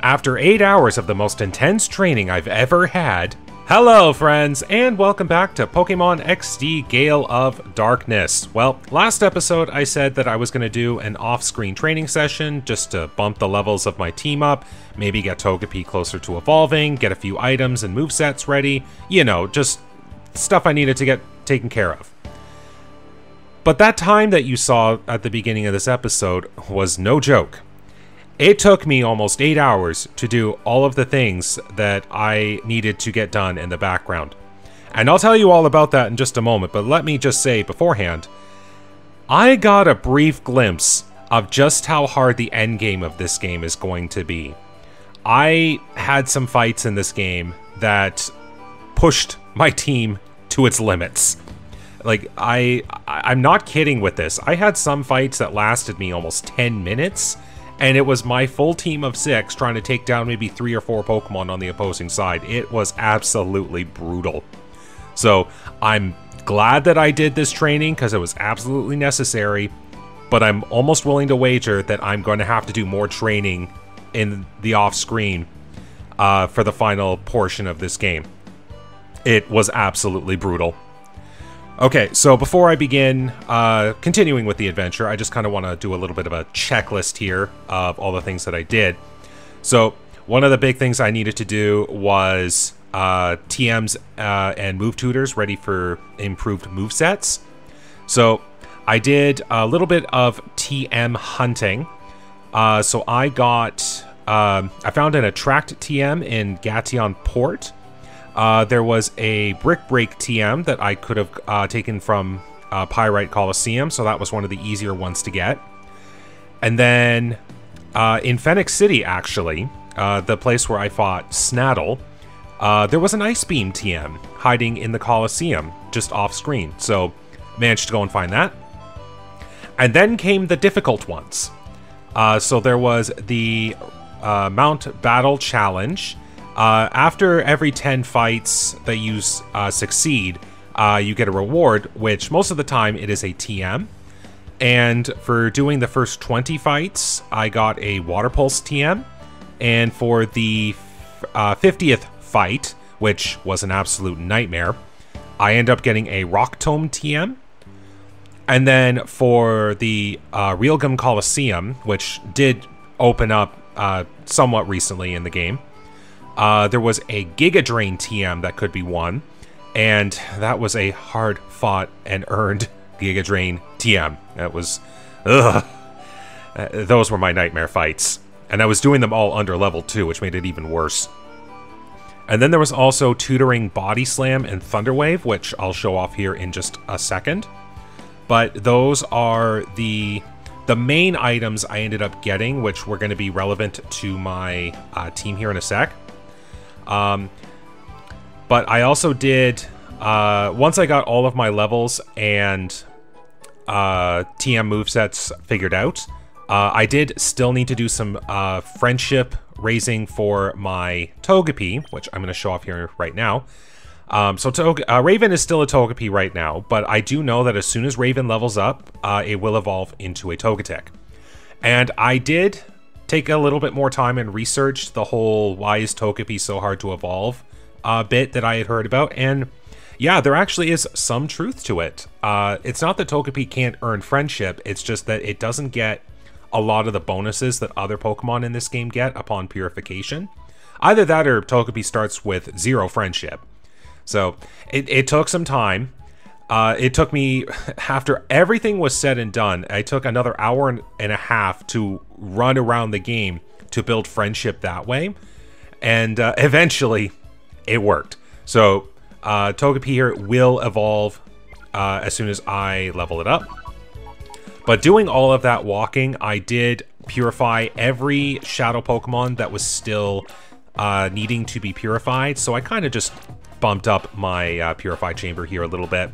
After 8 hours of the most intense training I've ever had, hello friends, and welcome back to Pokemon XD Gale of Darkness. Well, last episode I said that I was going to do an off-screen training session just to bump the levels of my team up, maybe get Togepi closer to evolving, get a few items and movesets ready, you know, just stuff I needed to get taken care of. But that time that you saw at the beginning of this episode was no joke. It took me almost 8 hours to do all of the things that I needed to get done in the background. And I'll tell you all about that in just a moment, but let me just say beforehand, I got a brief glimpse of just how hard the endgame of this game is going to be. I had some fights in this game that pushed my team to its limits. Like, I'm not kidding with this. I had some fights that lasted me almost 10 minutes, and it was my full team of 6 trying to take down maybe 3 or 4 Pokemon on the opposing side. It was absolutely brutal. So, I'm glad that I did this training because it was absolutely necessary, but I'm almost willing to wager that I'm going to have to do more training in the off-screen for the final portion of this game. It was absolutely brutal. Okay, so before I begin continuing with the adventure, I just kind of want to do a little bit of a checklist here of all the things that I did. So one of the big things I needed to do was TMs and move tutors ready for improved movesets. So I did a little bit of TM hunting. So I found an attract TM in Gation Port. There was a Brick Break TM that I could have taken from Pyrite Coliseum, so that was one of the easier ones to get. And then in Phoenix City, actually, the place where I fought Snaddle, there was an Ice Beam TM hiding in the Coliseum, just off screen, so managed to go and find that. And then came the difficult ones. So there was the Mount Battle Challenge. After every 10 fights that you succeed, you get a reward, which most of the time it is a TM. And for doing the first 20 fights, I got a Water Pulse TM. And for the 50th fight, which was an absolute nightmare, I end up getting a Rock Tome TM. And then for the Realgam Coliseum, which did open up somewhat recently in the game, there was a Giga Drain TM that could be won, and that was a hard-fought and earned Giga Drain TM. That was, those were my nightmare fights, and I was doing them all under level 2, which made it even worse. And then there was also tutoring Body Slam and Thunder Wave, which I'll show off here in just a second. But those are the main items I ended up getting, which were going to be relevant to my team here in a sec. But I also did, once I got all of my levels and TM movesets figured out, I did still need to do some friendship raising for my Togepi, which I'm going to show off here right now. So Raven is still a Togepi right now, but I do know that as soon as Raven levels up, it will evolve into a Togetic. And I did take a little bit more time and research the whole why is Togepi so hard to evolve bit that I had heard about, and yeah, there actually is some truth to it. It's not that Togepi can't earn friendship, it's just that it doesn't get a lot of the bonuses that other Pokemon in this game get upon purification. Either that or Togepi starts with 0 friendship. So it took some time. It took me, after everything was said and done, I took another hour and a half to run around the game to build friendship that way. And eventually, it worked. So, Togepi here will evolve as soon as I level it up. But doing all of that walking, I did purify every Shadow Pokemon that was still needing to be purified. So I kind of just bumped up my Purify Chamber here a little bit.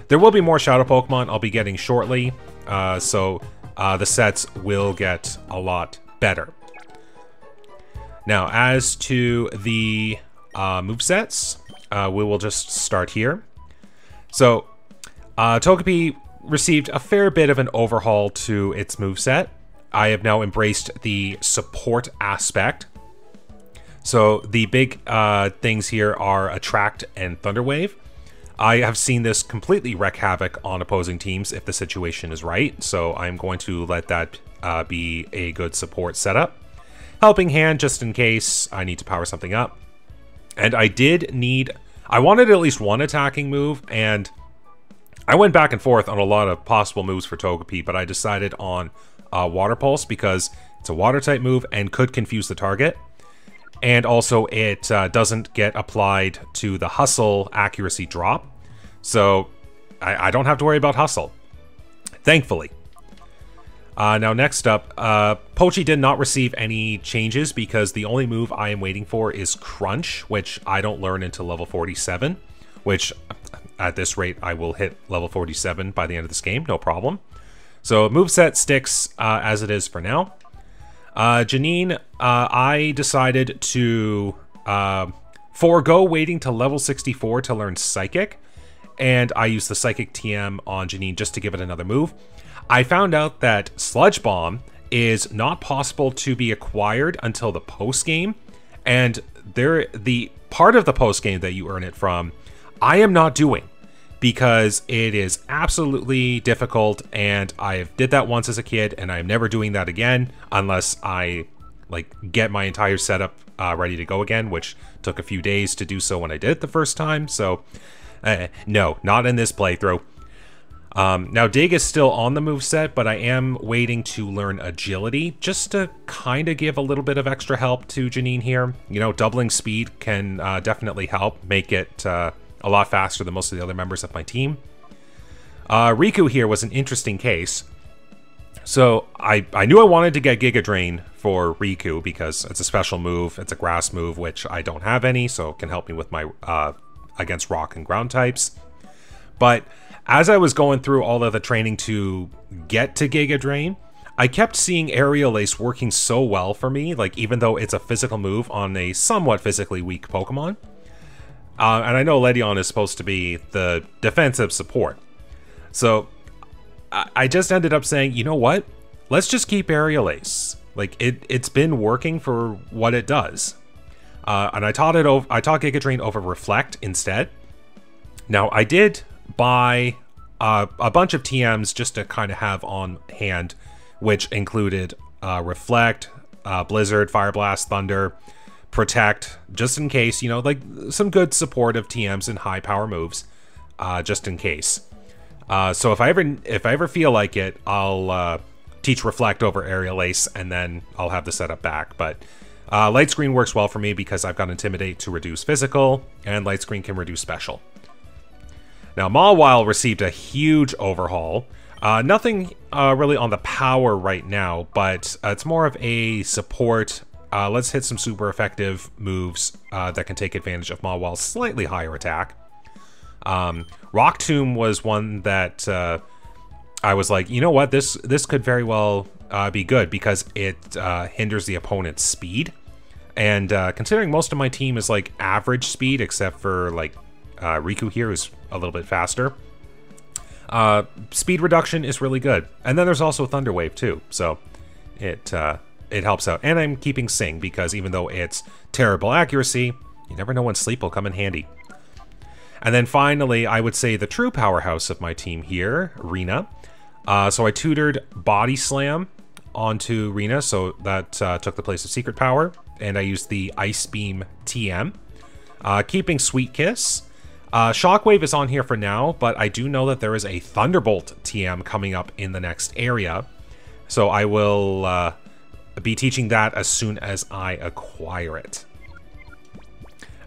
There will be more Shadow Pokemon I'll be getting shortly, so the sets will get a lot better. Now, as to the movesets, we will just start here. So, Togepi received a fair bit of an overhaul to its moveset. I have now embraced the support aspect. So the big things here are Attract and Thunder Wave. I have seen this completely wreak havoc on opposing teams if the situation is right, so I'm going to let that be a good support setup. Helping Hand just in case I need to power something up. And I wanted at least one attacking move, and I went back and forth on a lot of possible moves for Togepi, but I decided on Water Pulse because it's a water type move and could confuse the target. And also it doesn't get applied to the Hustle accuracy drop. So I don't have to worry about Hustle, thankfully. Now next up, Pochi did not receive any changes because the only move I am waiting for is Crunch, which I don't learn until level 47, which at this rate I will hit level 47 by the end of this game, no problem. So moveset sticks as it is for now. Janine, I decided to forego waiting to level 64 to learn Psychic, and I used the Psychic TM on Janine just to give it another move. I found out that Sludge Bomb is not possible to be acquired until the post-game, and the part of the post-game that you earn it from, I am not doing, because it is absolutely difficult, and I did that once as a kid, and I'm never doing that again unless I get my entire setup ready to go again, which took a few days to do so when I did it the first time. So no, not in this playthrough. Now Dig is still on the moveset, but I am waiting to learn Agility just to kind of give a little bit of extra help to Janine here. You know, doubling speed can definitely help make it a lot faster than most of the other members of my team. Riku here was an interesting case. So I knew I wanted to get Giga Drain for Riku because it's a special move, it's a grass move, which I don't have any, so it can help me with my against rock and ground types. But as I was going through all of the training to get to Giga Drain, I kept seeing Aerial Ace working so well for me, like even though it's a physical move on a somewhat physically weak Pokemon. And I know Ledion is supposed to be the defensive support. So I just ended up saying, you know what? Let's just keep Aerial Ace. Like it's been working for what it does. And I taught Giga Drain over Reflect instead. Now I did buy a bunch of TMs just to kind of have on hand, which included Reflect, Blizzard, Fire Blast, Thunder, Protect, just in case, you know, like some good supportive TMs and high power moves, just in case. So if I ever feel like it, I'll teach Reflect over Aerial Ace, and then I'll have the setup back. But Light Screen works well for me because I've got Intimidate to reduce physical, and Light Screen can reduce special. Now Mawile received a huge overhaul. Nothing really on the power right now, but it's more of a support. Let's hit some super effective moves that can take advantage of Mawile's slightly higher attack. Rock Tomb was one that I was like, you know what, this could very well be good because it hinders the opponent's speed. And considering most of my team is like average speed, except for like Riku here, who's a little bit faster, speed reduction is really good. And then there's also Thunder Wave too, so it helps out. And I'm keeping Sing because even though it's terrible accuracy, you never know when sleep will come in handy. And then finally, I would say the true powerhouse of my team here, Rena. So I tutored Body Slam onto Rena, so that took the place of Secret Power, and I used the Ice Beam TM. Keeping Sweet Kiss. Shockwave is on here for now, but I do know that there is a Thunderbolt TM coming up in the next area, so I will be teaching that as soon as I acquire it.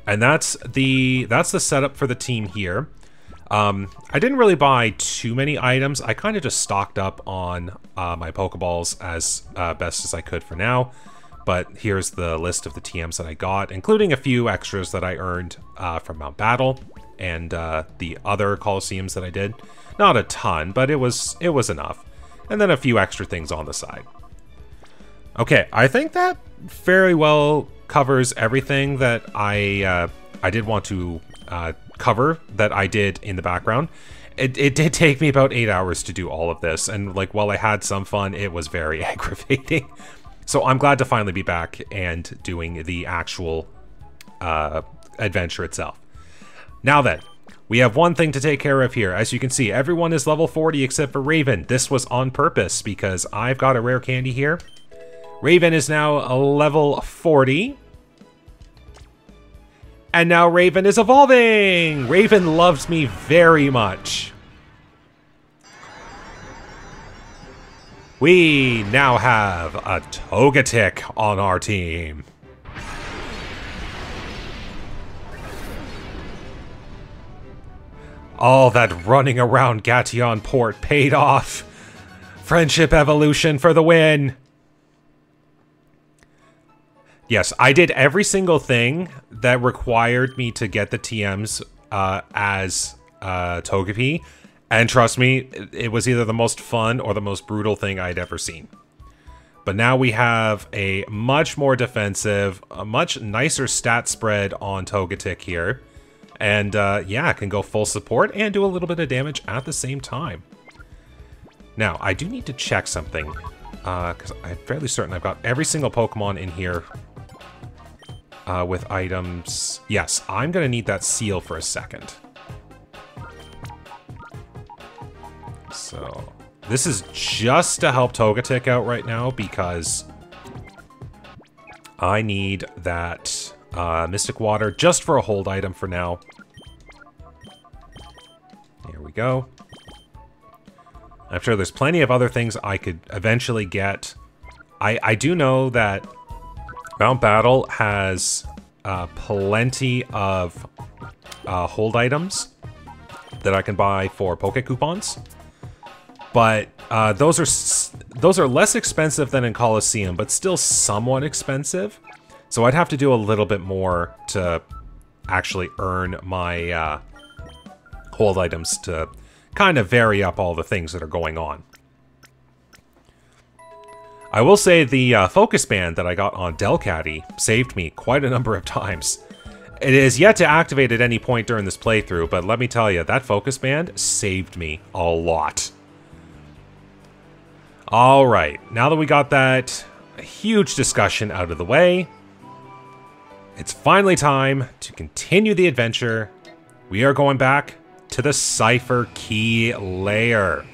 And that's the setup for the team here. I didn't really buy too many items. I kind of just stocked up on my Pokeballs as best as I could for now. But here's the list of the TMs that I got, including a few extras that I earned from Mount Battle and the other Colosseums that I did. Not a ton, but it was enough. And then a few extra things on the side. Okay, I think that very well covers everything that I did want to cover that I did in the background. It did take me about 8 hours to do all of this, and like while I had some fun, it was very aggravating. So I'm glad to finally be back and doing the actual adventure itself. Now then, we have one thing to take care of here. As you can see, everyone is level 40 except for Raven. This was on purpose because I've got a rare candy here. Raven is now a level 40. And now Raven is evolving! Raven loves me very much. We now have a Togetic on our team. All that running around Gation Port paid off. Friendship evolution for the win. Yes, I did every single thing that required me to get the TMs as Togepi. And trust me, it was either the most fun or the most brutal thing I'd ever seen. But now we have a much more defensive, a much nicer stat spread on Togetic here. And yeah, can go full support and do a little bit of damage at the same time. Now, I do need to check something. Because I'm fairly certain I've got every single Pokemon in here with items. Yes, I'm going to need that seal for a second. So, this is just to help Togetic out right now because I need that Mystic Water just for a hold item for now. Here we go. I'm sure there's plenty of other things I could eventually get. I do know that Mount Battle has plenty of hold items that I can buy for Poke Coupons. But those are less expensive than in Coliseum, but still somewhat expensive. So I'd have to do a little bit more to actually earn my hold items to kind of vary up all the things that are going on. I will say the focus band that I got on Delcatty saved me quite a number of times. It is yet to activate at any point during this playthrough, but let me tell you, that focus band saved me a lot. Alright, now that we got that huge discussion out of the way, it's finally time to continue the adventure. We are going back to the Cipher Key Lair.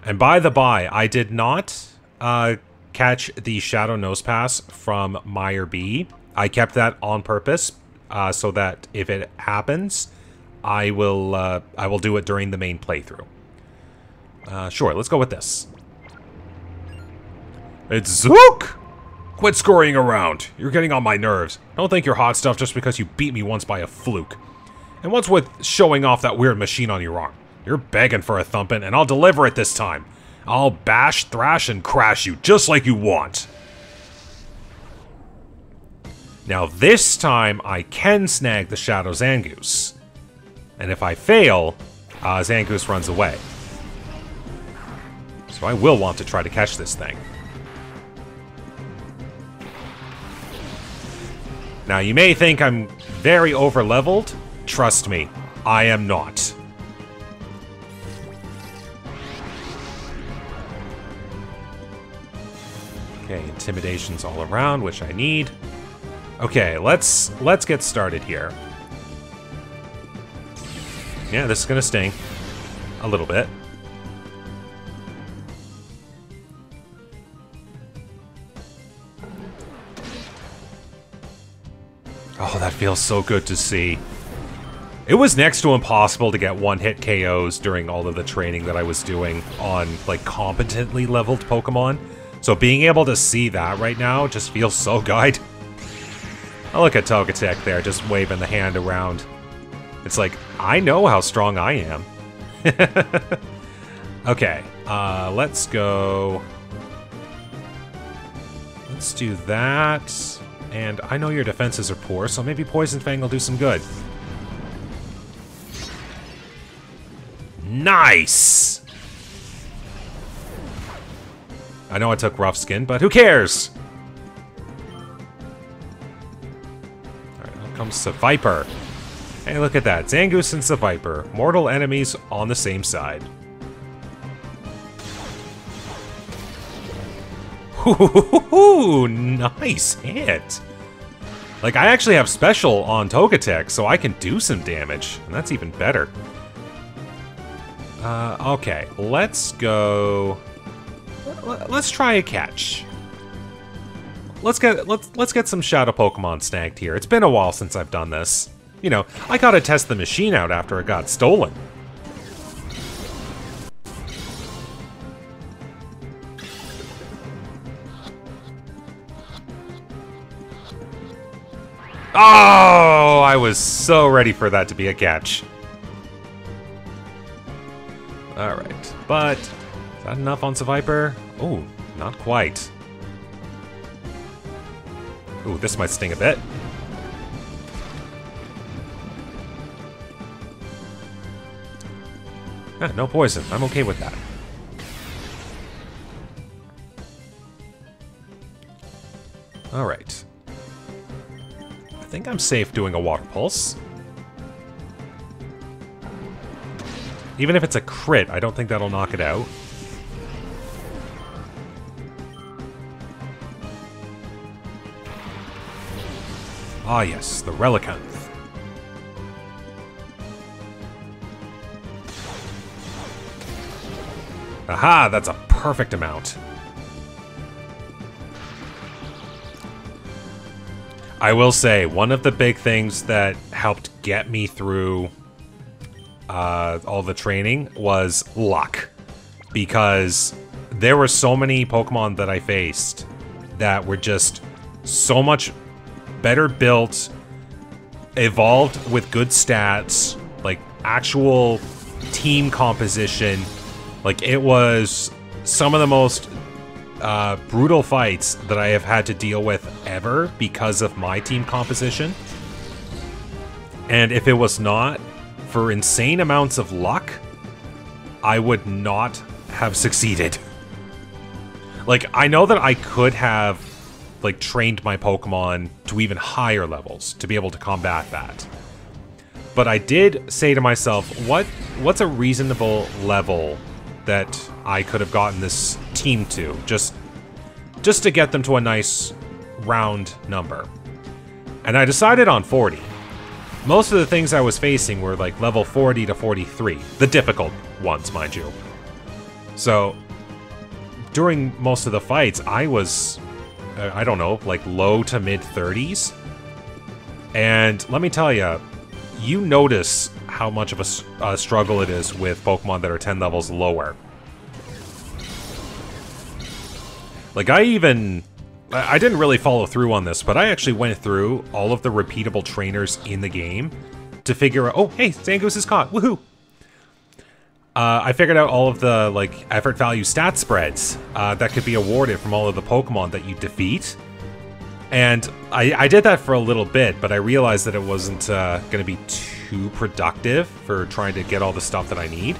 And by the by, I did not catch the Shadow Nosepass from Meyer B. I kept that on purpose so that if it happens, I will do it during the main playthrough. Sure, let's go with this. It's Zook! Quit scurrying around. You're getting on my nerves. Don't think you're hot stuff just because you beat me once by a fluke. And what's with showing off that weird machine on your arm? You're begging for a thumping, and I'll deliver it this time. I'll bash, thrash, and crash you just like you want. Now this time, I can snag the Shadow Zangoose. And if I fail, Zangoose runs away. So I will want to try to catch this thing. Now you may think I'm very over-leveled. Trust me, I am not. Okay, intimidation's all around, which I need. Okay, let's get started here. Yeah, this is gonna sting. A little bit. Oh, that feels so good to see. It was next to impossible to get one-hit KOs during all of the training that I was doing on, like, competently leveled Pokemon. So being able to see that right now just feels so good. Oh, look at Togetic there, just waving the hand around. It's like, I know how strong I am. Okay, let's go. Let's do that. And I know your defenses are poor, so maybe Poison Fang will do some good. Nice! I know I took Rough Skin, but who cares? Alright, now comes Seviper. Hey, look at that. Zangoose and Seviper. Mortal enemies on the same side. Ooh, nice hit. Like, I actually have special on Togetic, so I can do some damage, and that's even better. Okay, let's go... Let's try a catch. Let's get some Shadow Pokemon snagged here. It's been a while since I've done this. You know, I gotta test the machine out after it got stolen. Oh, I was so ready for that to be a catch. Alright, but is that enough on Viper? Oh, not quite. Ooh, this might sting a bit. Ah, no poison. I'm okay with that. Alright. I think I'm safe doing a Water Pulse. Even if it's a crit, I don't think that'll knock it out. Ah yes, the Relicanth. Aha, that's a perfect amount. I will say, one of the big things that helped get me through all the training was luck. Because there were so many Pokemon that I faced that were just so much better built, evolved with good stats, like actual team composition. Like, it was some of the most brutal fights that I have had to deal with ever because of my team composition. And if it was not for insane amounts of luck, I would not have succeeded. Like, I know that I could have, like, trained my Pokemon to even higher levels to be able to combat that. But I did say to myself, what's a reasonable level that I could have gotten this team to, just to get them to a nice round number. And I decided on 40. Most of the things I was facing were like level 40 to 43, the difficult ones, mind you. So during most of the fights, I was, I don't know, like low to mid 30s. And let me tell you, you notice how much of a struggle it is with Pokemon that are 10 levels lower. Like, I didn't really follow through on this, but I actually went through all of the repeatable trainers in the game to figure out, oh, hey, Zangoose is caught, woohoo! I figured out all of the, like, effort value stat spreads that could be awarded from all of the Pokemon that you defeat. And I did that for a little bit, but I realized that it wasn't going to be too productive for trying to get all the stuff that I need.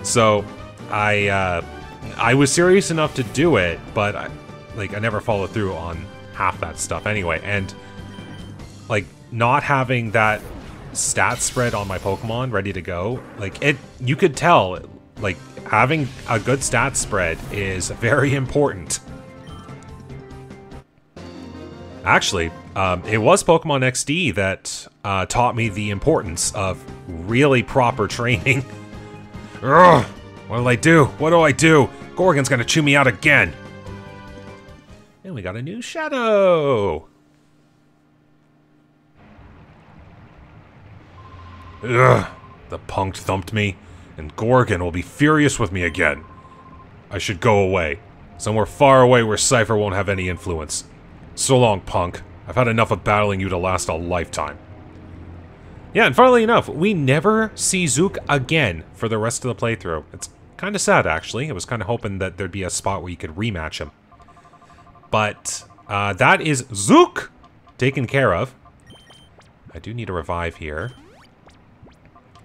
So I was serious enough to do it, but I never followed through on half that stuff anyway. And like, not having that stat spread on my Pokemon ready to go, like, you could tell, like, having a good stat spread is very important. Actually, it was Pokemon XD that taught me the importance of really proper training. Ugh, what do I do? What do I do? Gorgon's gonna chew me out again. And we got a new Shadow. Ugh, the punk thumped me, and Gorgon will be furious with me again. I should go away, somewhere far away where Cipher won't have any influence. So long, punk. I've had enough of battling you to last a lifetime. Yeah, and funnily enough, we never see Zook again for the rest of the playthrough. It's kind of sad, actually. I was kind of hoping that there'd be a spot where you could rematch him. But that is Zook taken care of. I do need a revive here.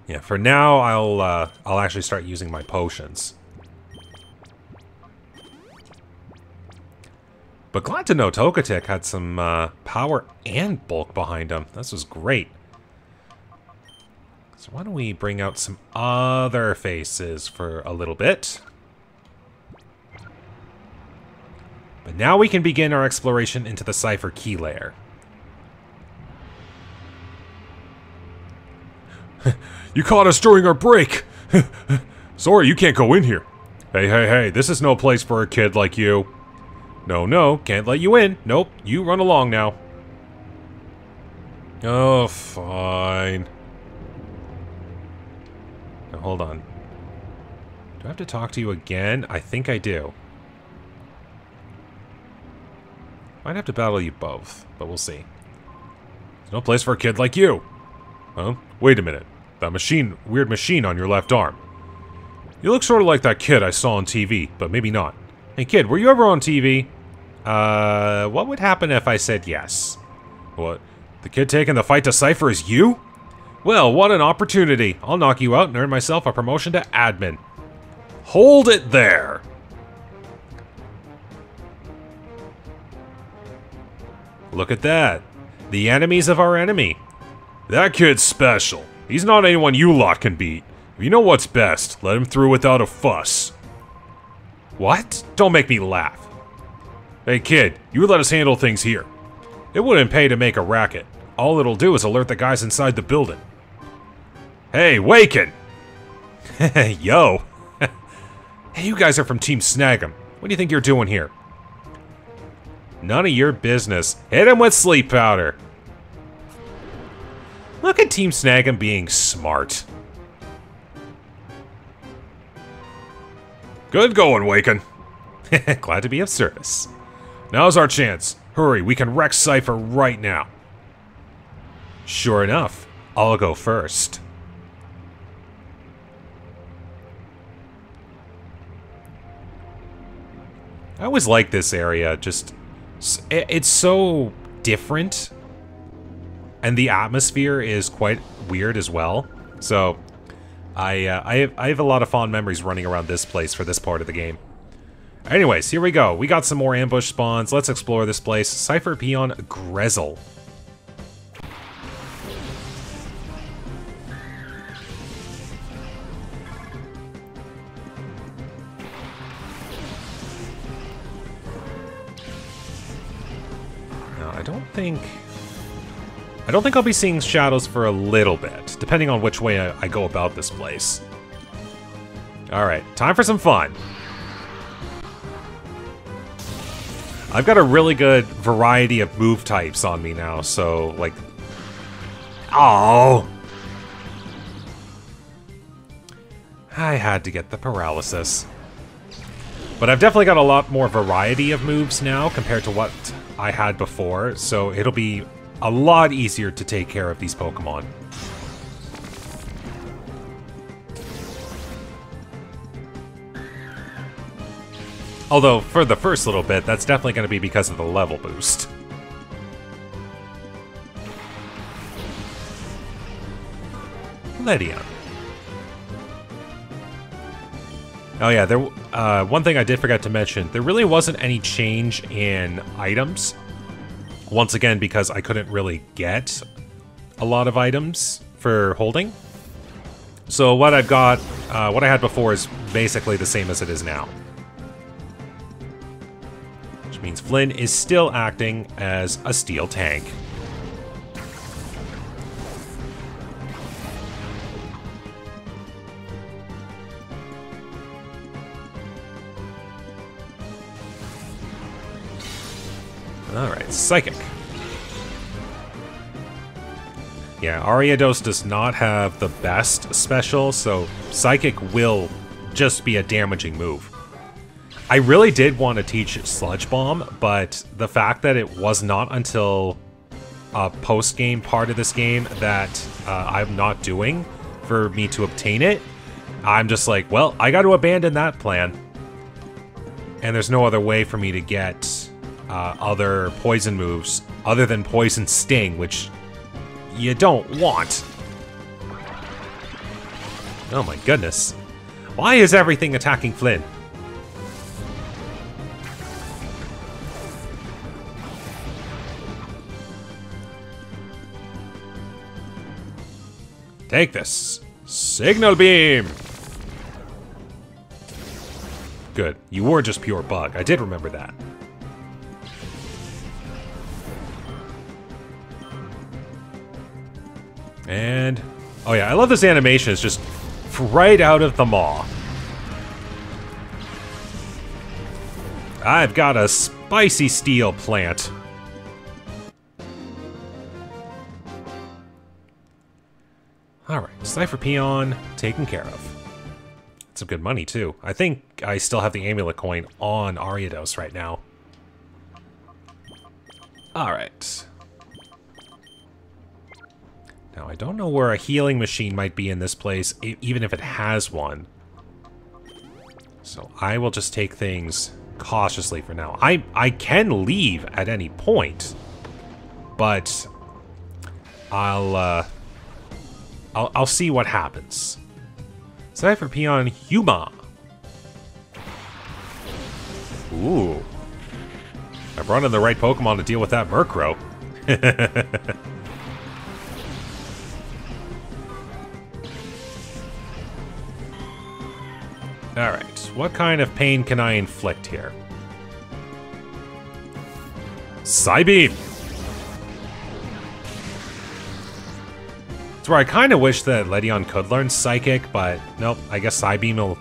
Yeah, for now, I'll actually start using my potions. But glad to know Togetic had some power and bulk behind him. This was great. So why don't we bring out some other faces for a little bit. But now we can begin our exploration into the Cipher Key Lair. You caught us during our break! Sorry, you can't go in here. Hey, this is no place for a kid like you. No, can't let you in. Nope, you run along now. Oh, fine. Now, hold on. Do I have to talk to you again? I think I do. Might have to battle you both, but we'll see. There's no place for a kid like you. Huh? Wait a minute. That weird machine on your left arm. You look sort of like that kid I saw on TV, but maybe not. Hey kid, were you ever on TV? What would happen if I said yes? What? The kid taking the fight to Cipher is you? Well, what an opportunity. I'll knock you out and earn myself a promotion to admin. Hold it there! Look at that. The enemies of our enemy. That kid's special. He's not anyone you lot can beat. If you know what's best, let him through without a fuss. What? Don't make me laugh. Hey kid, you let us handle things here. It wouldn't pay to make a racket. All it'll do is alert the guys inside the building. Hey, Waken! Yo. Hey, you guys are from Team Snag'em. What do you think you're doing here? None of your business. Hit him with sleep powder. Look at Team Snag'em being smart. Good going, Waken. Glad to be of service. Now's our chance. Hurry, we can wreck Cipher right now. Sure enough, I'll go first. I always like this area, just... It's so different. And the atmosphere is quite weird as well. So, I have a lot of fond memories running around this place for this part of the game. Anyways, here we go. We got some more ambush spawns. Let's explore this place. Cipher Peon Grezel. Now, I don't think I'll be seeing shadows for a little bit, depending on which way I go about this place. Alright, time for some fun. I've got a really good variety of move types on me now, so, like... Oh! I had to get the paralysis. But I've definitely got a lot more variety of moves now compared to what I had before, so it'll be a lot easier to take care of these Pokemon. Although, for the first little bit, that's definitely going to be because of the level boost. Lydia. Oh yeah, one thing I did forget to mention, there really wasn't any change in items. Once again, because I couldn't really get a lot of items for holding. So what I've got, what I had before is basically the same as it is now. Which means Flynn is still acting as a steel tank. Alright, Psychic. Yeah, Ariados does not have the best special, so Psychic will just be a damaging move. I really did want to teach Sludge Bomb, but the fact that it was not until a post-game part of this game that I'm not doing for me to obtain it, I'm just like, well, I got to abandon that plan. And there's no other way for me to get other poison moves other than Poison Sting, which you don't want. Oh my goodness. Why is everything attacking Flynn? Take this. Signal Beam! Good. You were just pure bug. I did remember that. And, oh yeah, I love this animation. It's just right out of the maw. I've got a spicy steel plant. Alright, Cipher Peon taken care of. Some good money, too. I think I still have the amulet coin on Ariados right now. Alright. Now, I don't know where a healing machine might be in this place, even if it has one. So I will just take things cautiously for now. I can leave at any point, but I'll see what happens. Cipher Peon Huma. Ooh. I brought in the right Pokemon to deal with that Murkrow. Alright, what kind of pain can I inflict here? Psybeam! It's where I kind of wish that Ledyon could learn Psychic, but nope, I guess Psybeam will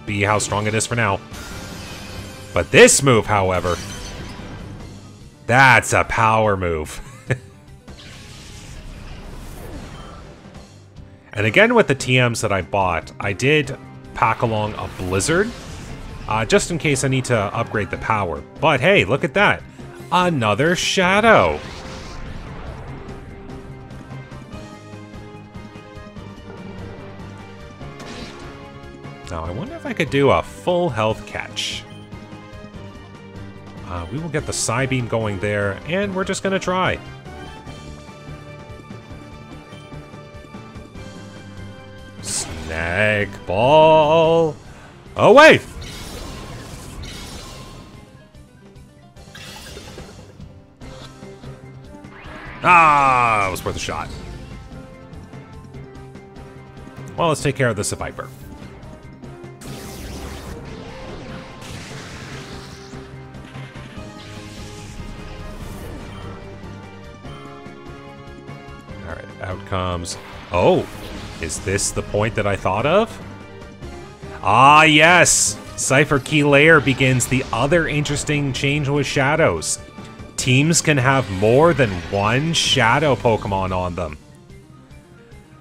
be how strong it is for now. But this move, however, that's a power move. And again, with the TMs that I bought, I did pack along a Blizzard, just in case I need to upgrade the power. But hey, look at that. Another Shadow. Now, I wonder if I could do a full health catch. We will get the Psybeam going there, and we're just going to try. Snag Ball. Oh, wait! Ah, it was worth a shot. Well, let's take care of this Viper. Out comes... Oh! Is this the point that I thought of? Ah, yes! Cipher Key Lair begins the other interesting change with Shadows. Teams can have more than one Shadow Pokemon on them.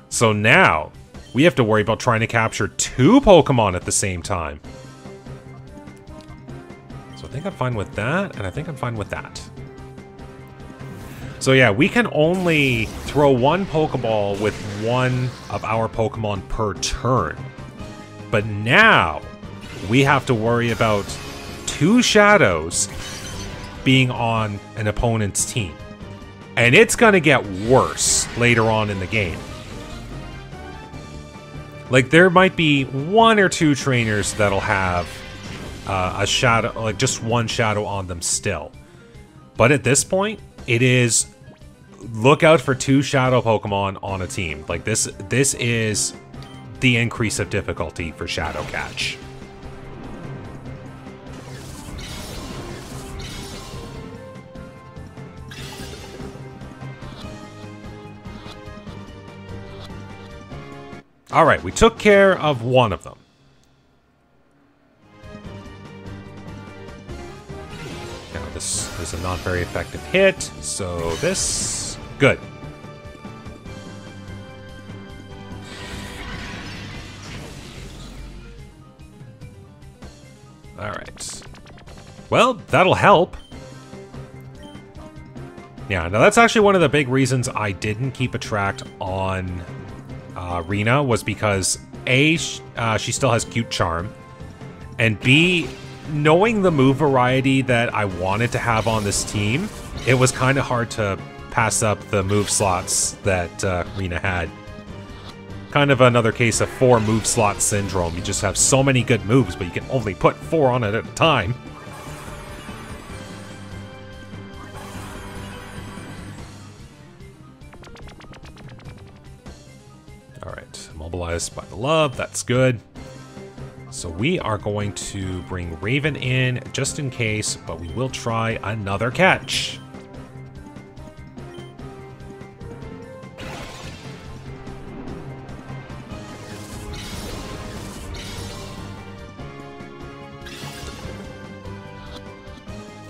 So now, we have to worry about trying to capture 2 Pokemon at the same time. So I think I'm fine with that, and I think I'm fine with that. So yeah, we can only throw 1 Pokeball with 1 of our Pokemon per turn. But now, we have to worry about 2 Shadows being on an opponent's team. And it's gonna get worse later on in the game. Like, there might be 1 or 2 trainers that'll have a Shadow, like just 1 Shadow on them still. But at this point, it is... Look out for 2 Shadow Pokemon on a team. Like, this is the increase of difficulty for Shadow Catch. Alright, we took care of 1 of them. Now, this is a not very effective hit, so this... Good. Alright. Well, that'll help. Yeah, now that's actually one of the big reasons I didn't keep a track on Rena, was because A, she still has Cute Charm, and B, knowing the move variety that I wanted to have on this team, it was kind of hard to pass up the move slots that Rena had. Kind of another case of 4 move slot syndrome. You just have so many good moves, but you can only put 4 on it at a time. Alright, mobilized by the love, that's good. So we are going to bring Raven in just in case, but we will try another catch.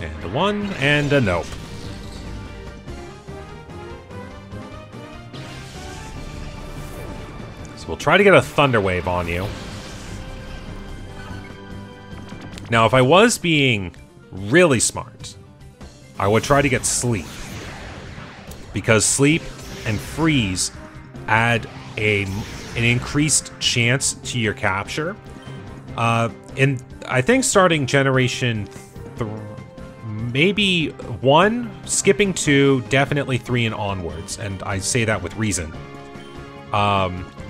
And a 1, and a nope. So we'll try to get a Thunder Wave on you. Now, if I was being really smart, I would try to get Sleep. Because Sleep and Freeze add an increased chance to your capture. And I think starting Generation maybe 1, skipping 2, definitely 3 and onwards. And I say that with reason.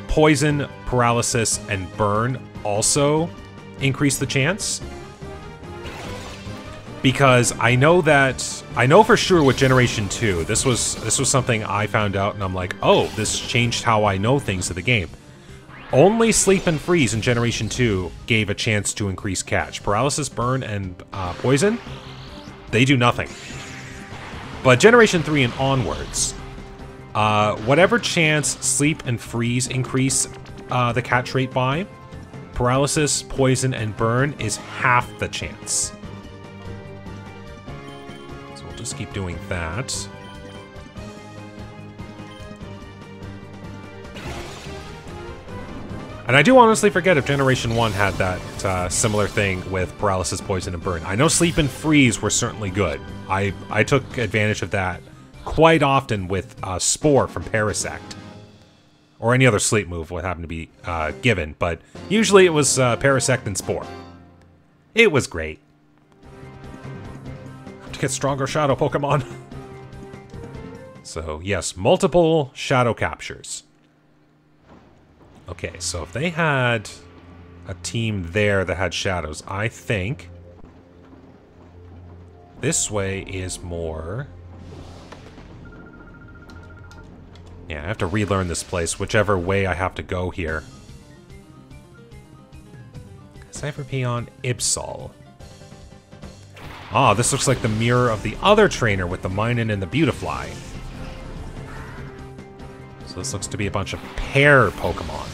Poison, Paralysis, and Burn also increase the chance. Because I know for sure with Generation 2, this was something I found out and I'm like, oh, this changed how I know things of the game. Only Sleep and Freeze in Generation 2 gave a chance to increase catch. Paralysis, Burn, and Poison, they do nothing. But Generation 3 and onwards, whatever chance Sleep and Freeze increase the catch rate by, Paralysis, Poison, and Burn is half the chance. So we'll just keep doing that. And I do honestly forget if Generation 1 had that similar thing with Paralysis, Poison, and Burn. I know Sleep and Freeze were certainly good. I took advantage of that quite often with Spore from Parasect. Or any other sleep move would happen to be given, but usually it was Parasect and Spore. It was great. To get stronger Shadow Pokemon. So yes, multiple Shadow captures. Okay, so if they had a team there that had shadows, I think this way is more... Yeah, I have to relearn this place, whichever way I have to go here. Cipher Key on Ibsal. Ah, this looks like the mirror of the other trainer with the Minun and the Beautifly. So this looks to be a bunch of pair Pokemon.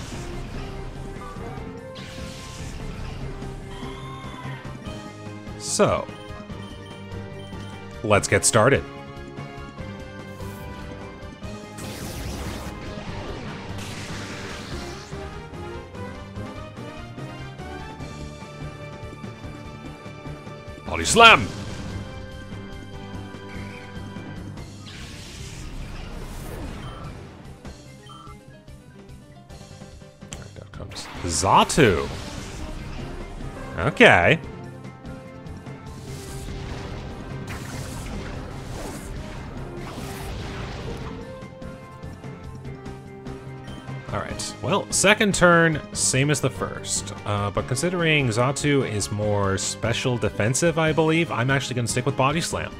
So, let's get started. Body Slam! Alright, down comes Xatu. Okay. Alright, well, second turn, same as the first. But considering Xatu is more special defensive, I believe, I'm actually going to stick with Body Slam.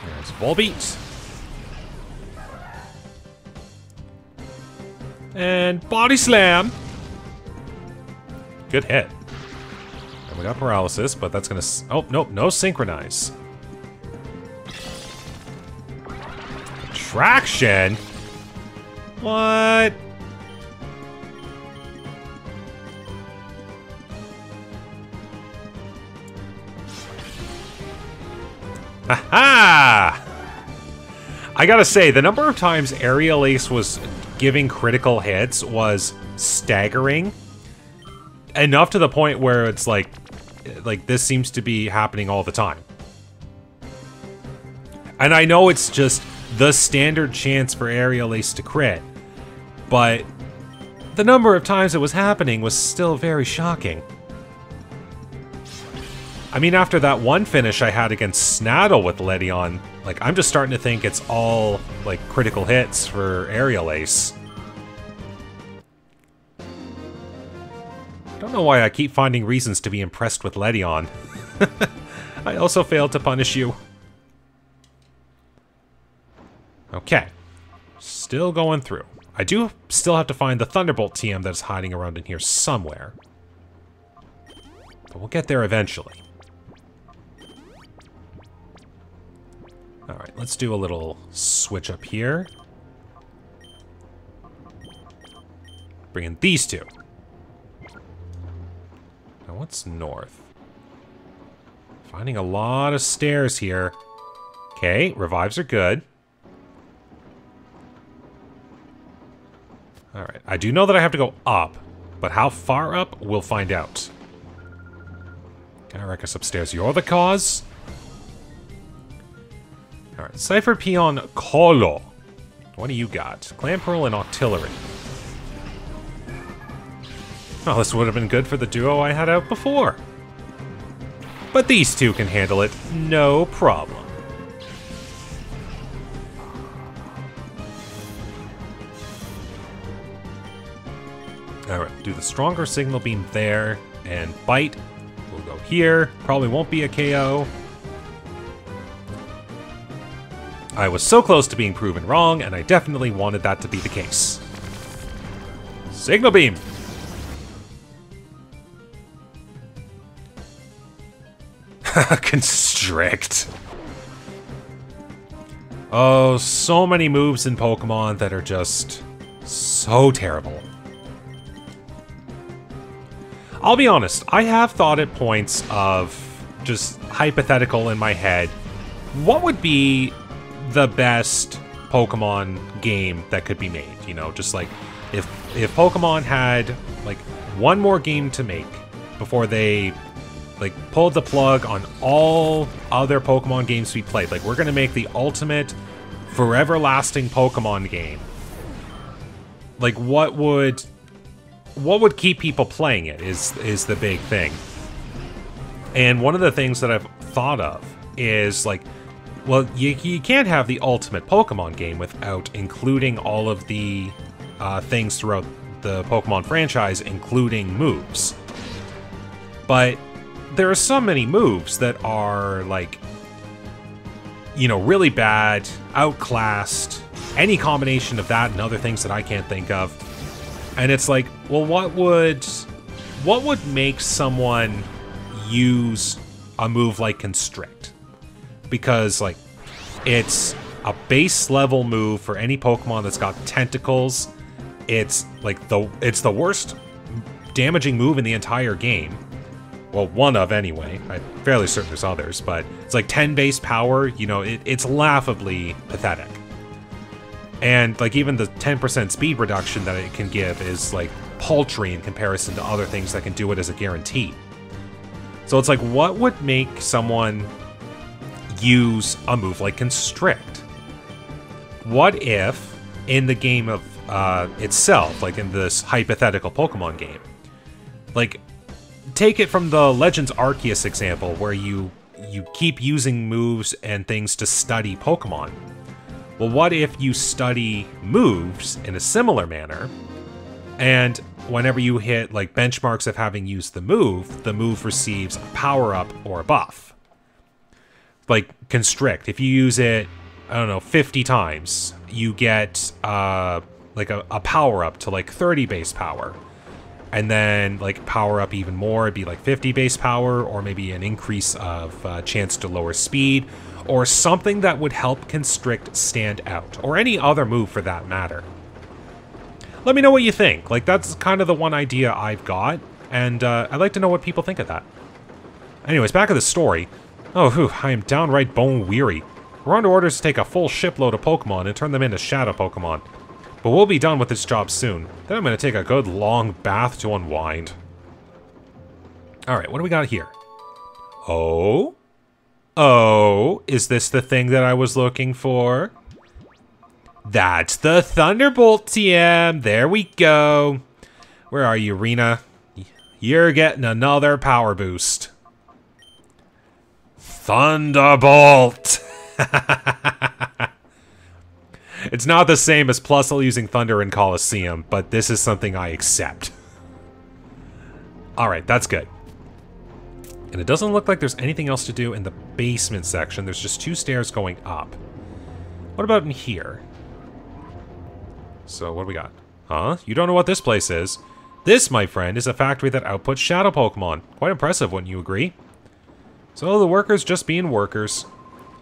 There's Volbeat. And Body Slam! Good hit. And we got Paralysis, but that's gonna... Oh, nope, no Synchronize. Attraction? What? Ha-ha! I gotta say, the number of times Aerial Ace was giving critical hits was staggering. Enough to the point where it's like this seems to be happening all the time. And I know it's just the standard chance for Aerial Ace to crit, but the number of times it was happening was still very shocking. I mean, after that one finish I had against Snaddle with Ledyon, like, I'm just starting to think it's all, like, critical hits for Aerial Ace. I don't know why I keep finding reasons to be impressed with Ledyon. I also failed to punish you. Okay. Still going through. I do still have to find the Thunderbolt TM that's hiding around in here somewhere. But we'll get there eventually. Alright, let's do a little switch up here. Bring in these two. Now what's north? Finding a lot of stairs here. Okay, revives are good. Alright, I do know that I have to go up, but how far up, we'll find out. Gotta wreck us upstairs. You're the cause? Alright, Cipher Peon Colo. What do you got? Clan Pearl and Artillery. Oh, this would have been good for the duo I had out before. But these two can handle it, no problem. Alright, do the stronger signal beam there, and bite. We'll go here. Probably won't be a KO. I was so close to being proven wrong, and I definitely wanted that to be the case. Signal beam! Constrict. Oh, so many moves in Pokemon that are just so terrible. I'll be honest, I have thought at points of just hypothetical in my head, what would be the best Pokemon game that could be made? You know, just like if Pokemon had like one more game to make before they like pulled the plug on all other Pokemon games we played. Like, we're gonna make the ultimate forever lasting Pokemon game. Like, what would keep people playing it is the big thing. And one of the things that I've thought of is like, well, you can't have the ultimate Pokemon game without including all of the things throughout the Pokemon franchise, including moves. But there are so many moves that are, like, you know, really bad, outclassed, any combination of that and other things that I can't think of. And it's like, well, what would make someone use a move like Constrict? Because, like, it's a base level move for any Pokemon that's got tentacles. It's like it's the worst damaging move in the entire game. Well, one of anyway. I'm fairly certain there's others, but it's like 10 base power. You know, it's laughably pathetic. And like even the 10% speed reduction that it can give is like paltry in comparison to other things that can do it as a guarantee. So it's like, what would make someone use a move like Constrict? What if in the game of itself, like in this hypothetical Pokemon game, like take it from the Legends Arceus example where you keep using moves and things to study Pokemon. Well, what if you study moves in a similar manner, and whenever you hit like benchmarks of having used the move receives a power-up or a buff? Like Constrict, if you use it, I don't know, 50 times, you get like a power-up to like 30 base power. And then, like, power up even more, it'd be like 50 base power, or maybe an increase of chance to lower speed, or something that would help Constrict stand out, or any other move for that matter. Let me know what you think. Like, that's kind of the one idea I've got, and I'd like to know what people think of that. Anyways, back to the story. Oh, whew, I am downright bone-weary. We're under orders to take a full shipload of Pokemon and turn them into Shadow Pokemon. But we'll be done with this job soon. Then I'm going to take a good long bath to unwind. Alright, what do we got here? Oh? Oh, is this the thing that I was looking for? That's the Thunderbolt TM! There we go! Where are you, Rena? You're getting another power boost. Thunderbolt! It's not the same as Plusle using Thunder in Colosseum, but this is something I accept. Alright, that's good. And it doesn't look like there's anything else to do in the basement section. There's just 2 stairs going up. What about in here? So, what do we got? Huh? You don't know what this place is? This, my friend, is a factory that outputs Shadow Pokemon. Quite impressive, wouldn't you agree? So, the workers just being workers.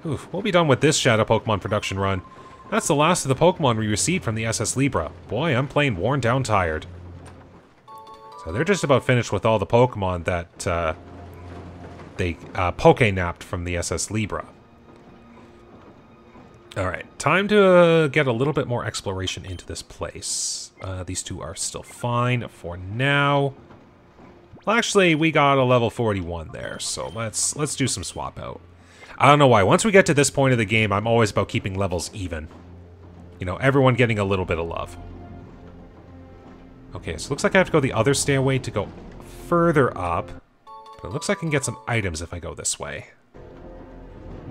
Oof, we'll be done with this Shadow Pokemon production run. That's the last of the Pokemon we received from the SS Libra. Boy, I'm plain worn down tired. So they're just about finished with all the Pokemon that they Poke-napped from the SS Libra. Alright, time to get a little bit more exploration into this place. These two are still fine for now. Well, actually, we got a level 41 there, so let's do some swap out. I don't know why. Once we get to this point of the game, I'm always about keeping levels even. You know, everyone getting a little bit of love. Okay, so it looks like I have to go the other stairway to go further up. But it looks like I can get some items if I go this way.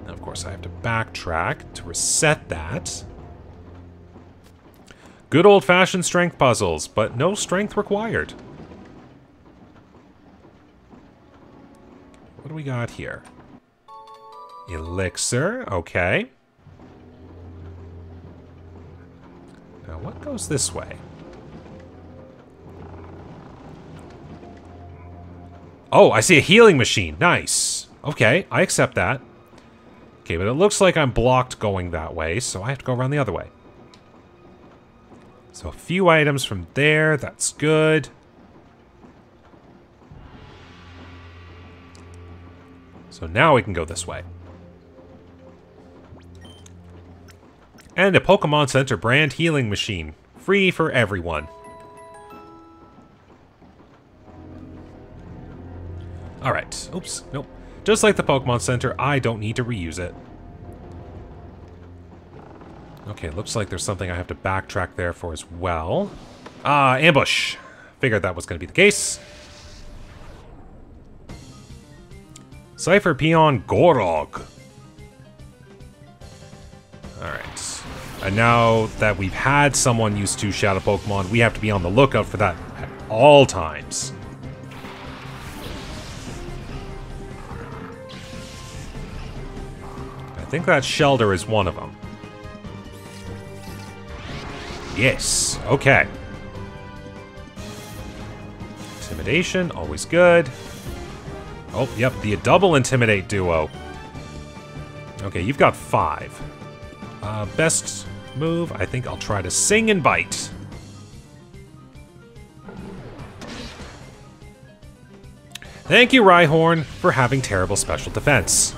And of course, I have to backtrack to reset that. Good old-fashioned strength puzzles, but no strength required. What do we got here? Elixir, okay. Now, what goes this way? Oh, I see a healing machine. Nice. Okay, I accept that. Okay, but it looks like I'm blocked going that way, so I have to go around the other way. So a few items from there. That's good. So now we can go this way. And a Pokemon Center brand healing machine. Free for everyone. Alright. Oops. Nope. Just like the Pokemon Center, I don't need to reuse it. Okay, looks like there's something I have to backtrack there for as well. Ah, ambush. Figured that was going to be the case. Cipher Peon Gorog. Alright. And now that we've had someone use 2 Shadow Pokemon, we have to be on the lookout for that at all times. I think that Shelter is one of them. Yes, okay. Intimidation, always good. Oh, yep, the double Intimidate duo. Okay, you've got 5. Best move, I think I'll try to Sing and Bite. Thank you, Rhyhorn, for having terrible special defense.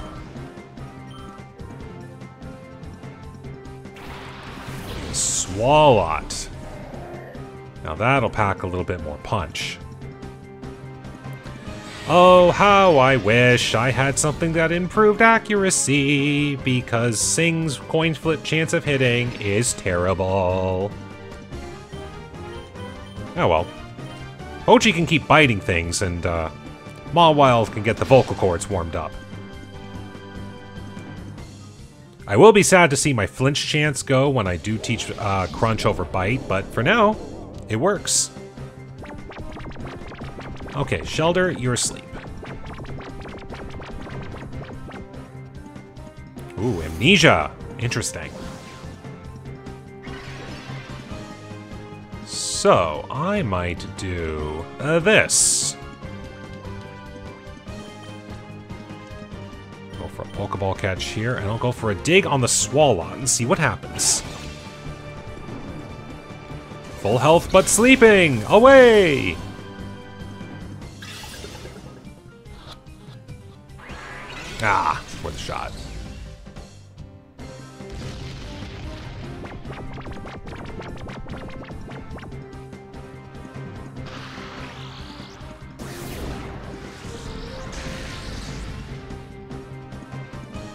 Swalot. Now that'll pack a little bit more punch. Oh, how I wish I had something that improved accuracy, because Sing's coin flip chance of hitting is terrible. Oh well. Pochi can keep biting things, and Mawile can get the vocal cords warmed up. I will be sad to see my flinch chance go when I do teach Crunch over Bite, but for now, it works. Okay, Shelter, you're asleep. Ooh, Amnesia. Interesting. So, I might do this. Go for a Pokeball catch here, and I'll go for a dig on the Swalot and see what happens. Full health, but sleeping! Away! Ah, worth a shot.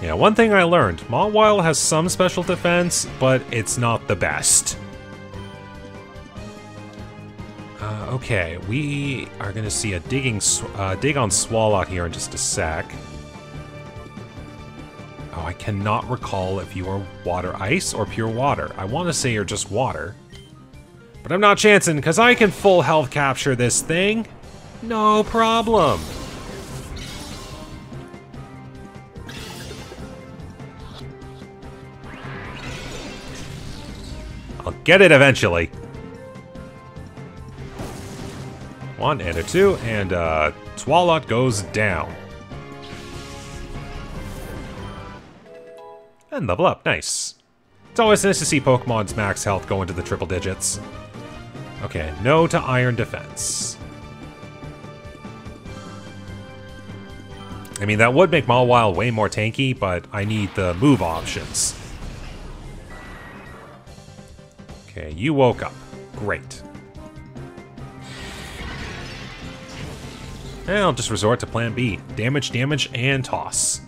Yeah, one thing I learned, Mawile has some special defense, but it's not the best. Okay, we are going to see a dig on Swalot here in just a sec. Oh, I cannot recall if you are water ice or pure water. I want to say you're just water. But I'm not chancing, because I can full health capture this thing. No problem. I'll get it eventually. 1 and a 2, and Swalot goes down. And level up, nice. It's always nice to see Pokemon's max health go into the triple digits. Okay, no to Iron Defense. I mean, that would make Mawile way more tanky, but I need the move options. Okay, you woke up. Great. And I'll just resort to plan B. Damage, damage, and toss.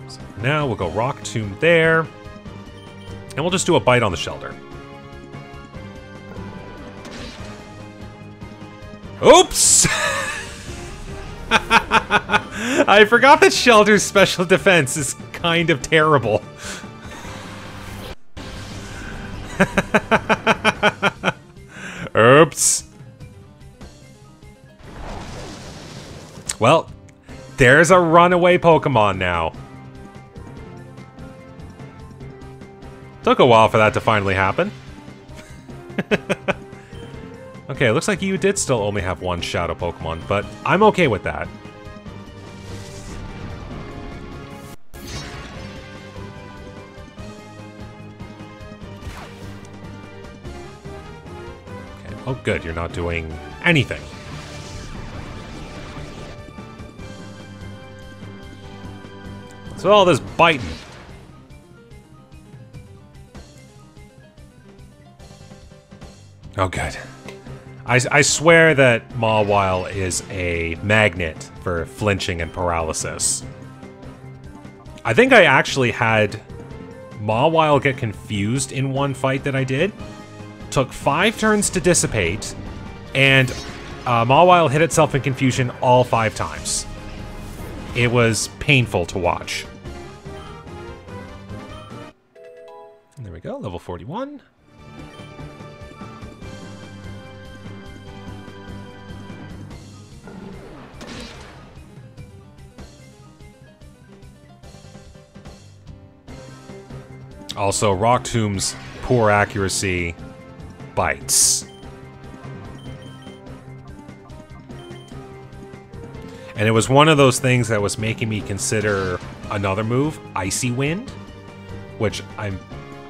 So now we'll go Rock Tomb there. And we'll just do a bite on the Shelter. Oops! I forgot that Shelter's special defense is kind of terrible. Oops. Well, there's a runaway Pokemon now. Took a while for that to finally happen. Okay, it looks like you did still only have one Shadow Pokemon, but I'm okay with that. Okay. Oh, good, you're not doing anything. So all this biting. Oh, good. I swear that Mawile is a magnet for flinching and paralysis. I think I actually had Mawile get confused in one fight that I did. Took 5 turns to dissipate, and Mawile hit itself in confusion all 5 times. It was painful to watch. And there we go, level 41. Also, Rock Tomb's poor accuracy bites. And it was one of those things that was making me consider another move, Icy Wind, which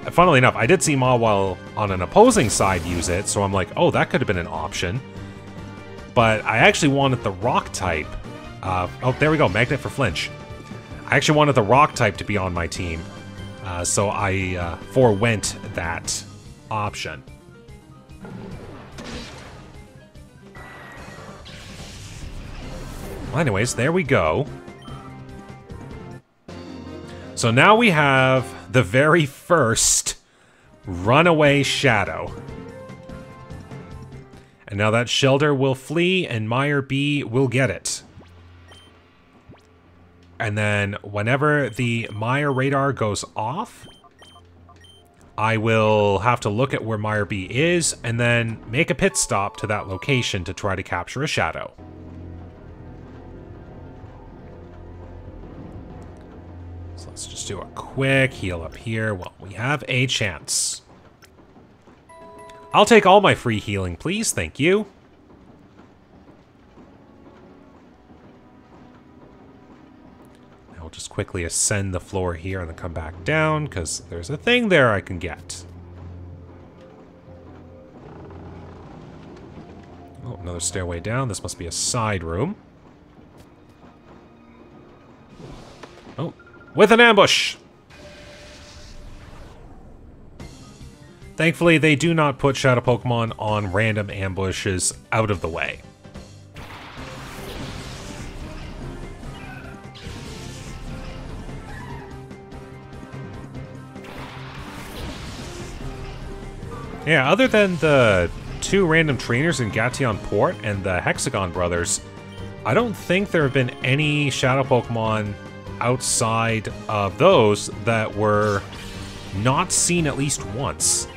funnily enough, I did see Mawile on an opposing side use it, so I'm like, oh, that could have been an option. But I actually wanted the Rock type. Oh, there we go, Magnet for Flinch. I actually wanted the Rock type to be on my team. So I forewent that option. Well, anyways, there we go. So now we have the very first runaway Shadow. And now that Shelter will flee and Meyer B will get it. And then whenever the Meyer radar goes off, I will have to look at where Meyer B is and then make a pit stop to that location to try to capture a Shadow. So let's just do a quick heal up here while we have a chance. I'll take all my free healing, please. Thank you. I'll just quickly ascend the floor here and then come back down, because there's a thing there I can get. Oh, another stairway down. This must be a side room. Oh, with an ambush! Thankfully, they do not put Shadow Pokemon on random ambushes out of the way. Yeah, other than the 2 random trainers in Gation Port and the Hexagon Brothers, I don't think there have been any Shadow Pokemon outside of those that were not seen at least once.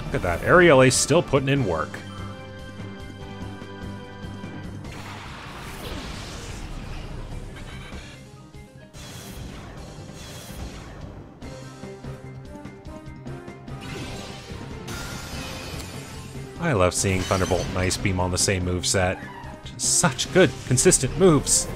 Look at that, Aerial Ace still putting in work. I love seeing Thunderbolt and Ice Beam on the same moveset. Just such good, consistent moves.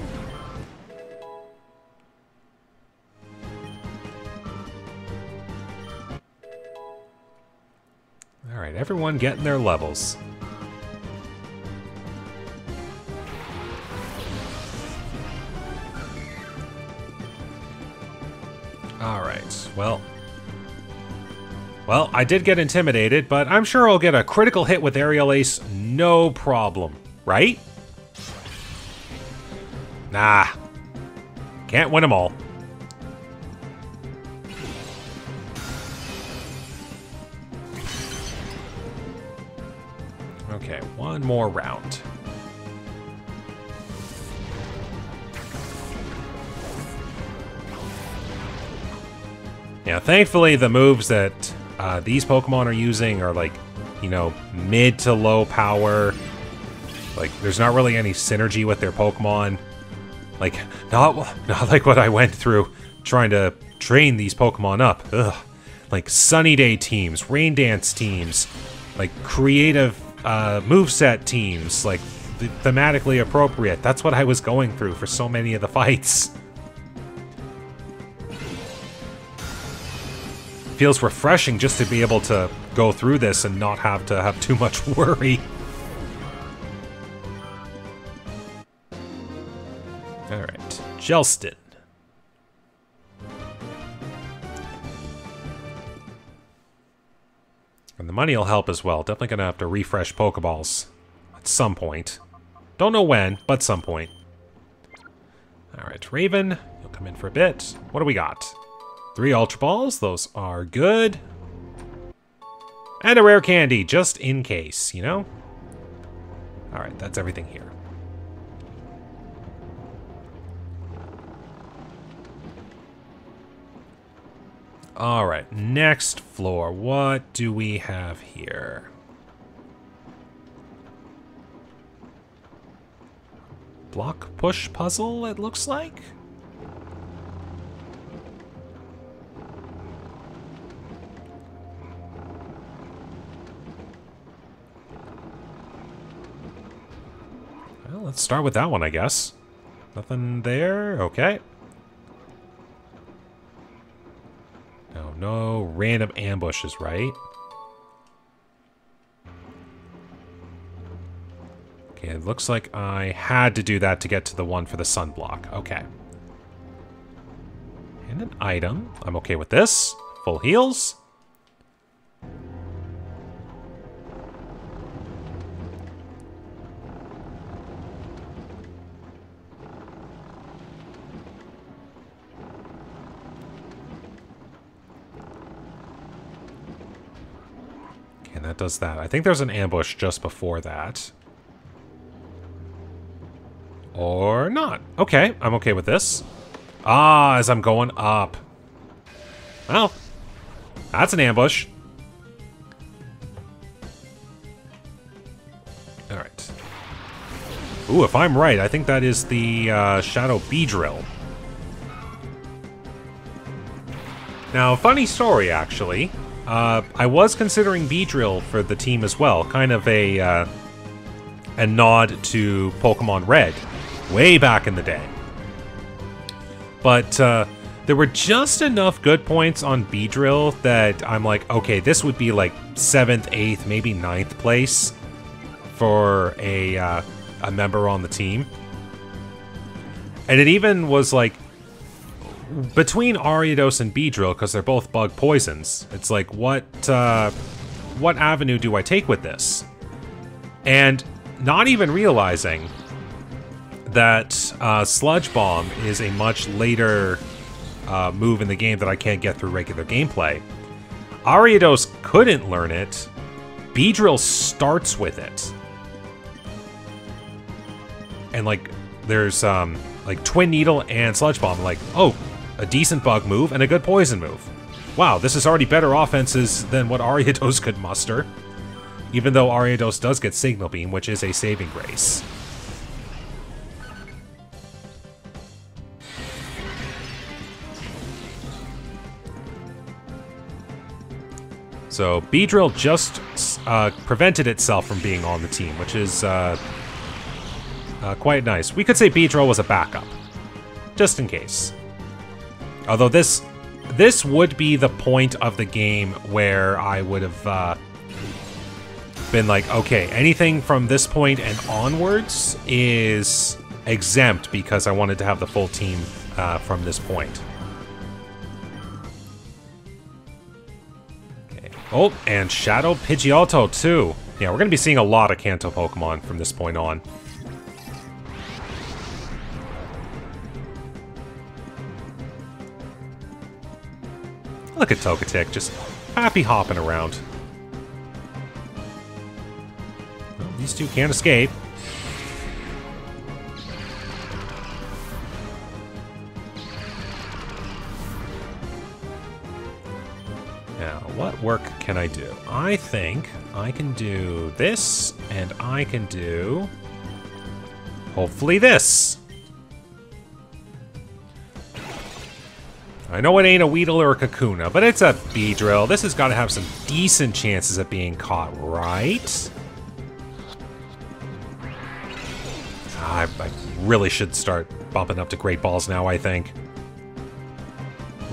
Alright, everyone getting their levels. Alright, well, I did get intimidated, but I'm sure I'll get a critical hit with Aerial Ace, no problem, right? Nah. Can't win them all. Okay, one more round. Yeah, thankfully the moves that these Pokemon are using are like, you know, mid to low power. Like, there's not really any synergy with their Pokemon. Like, not like what I went through trying to train these Pokemon up. Ugh. Like, Sunny Day teams, Rain Dance teams, like, creative moveset teams, like, thematically appropriate. That's what I was going through for so many of the fights. Feels refreshing just to be able to go through this and not have to have too much worry. Alright, Gelston. And the money will help as well. Definitely gonna have to refresh Pokeballs at some point. Don't know when, but some point. Alright, Raven, you'll come in for a bit. What do we got? 3 Ultra Balls, those are good. And a rare candy, just in case, you know? Alright, that's everything here. Alright, next floor. What do we have here? Block push puzzle, it looks like? Well, let's start with that one, I guess. Nothing there? Okay. No random ambushes, right? Okay, it looks like I had to do that to get to the one for the sunblock. Okay. And an item. I'm okay with this. Full heals. And that does that. I think there's an ambush just before that. Or not. Okay, I'm okay with this. Ah, as I'm going up. Well, that's an ambush. Alright. Ooh, if I'm right, I think that is the Shadow Beedrill. Now, funny story, actually. I was considering Beedrill for the team as well. Kind of a nod to Pokemon Red. Way back in the day. But there were just enough good points on Beedrill that I'm like, okay, this would be like 7th, 8th, maybe 9th place for a member on the team. And it even was like, between Ariados and Beedrill, because they're both bug poisons, it's like, what avenue do I take with this? And not even realizing that Sludge Bomb is a much later move in the game that I can't get through regular gameplay. Ariados couldn't learn it. Beedrill starts with it. And like, there's like Twin Needle and Sludge Bomb, like, oh, a decent bug move and a good poison move. Wow, this is already better offenses than what Ariados could muster. Even though Ariados does get Signal Beam, which is a saving grace. So Beedrill just prevented itself from being on the team, which is quite nice. We could say Beedrill was a backup, just in case. Although this would be the point of the game where I would have been like, okay, anything from this point and onwards is exempt because I wanted to have the full team from this point. Okay. Oh, and Shadow Pidgeotto too. Yeah, we're going to be seeing a lot of Kanto Pokemon from this point on. Look at Togetic, just happy hopping around. Well, these two can't escape. Now, what work can I do? I think I can do this, and I can do, hopefully, this. I know it ain't a Weedle or a Kakuna, but it's a Beedrill. This has got to have some decent chances of being caught, right? I really should start bumping up to Great Balls now, I think.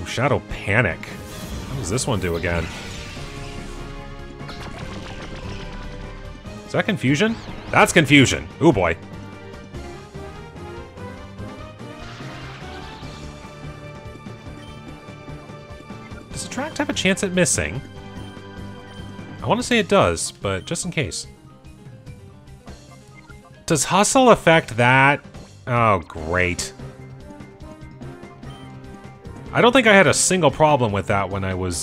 Ooh, Shadow Panic. What does this one do again? Is that Confusion? That's Confusion. Ooh, boy. Does Attract have a chance at missing? I want to say it does, but just in case. Does Hustle affect that? Oh, great. I don't think I had a single problem with that when I was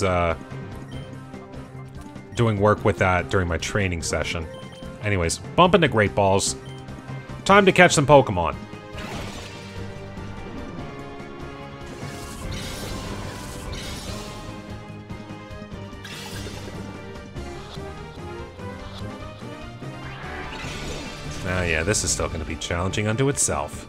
doing work with that during my training session. Anyways, bump into Great Balls. Time to catch some Pokemon. Yeah, this is still going to be challenging unto itself.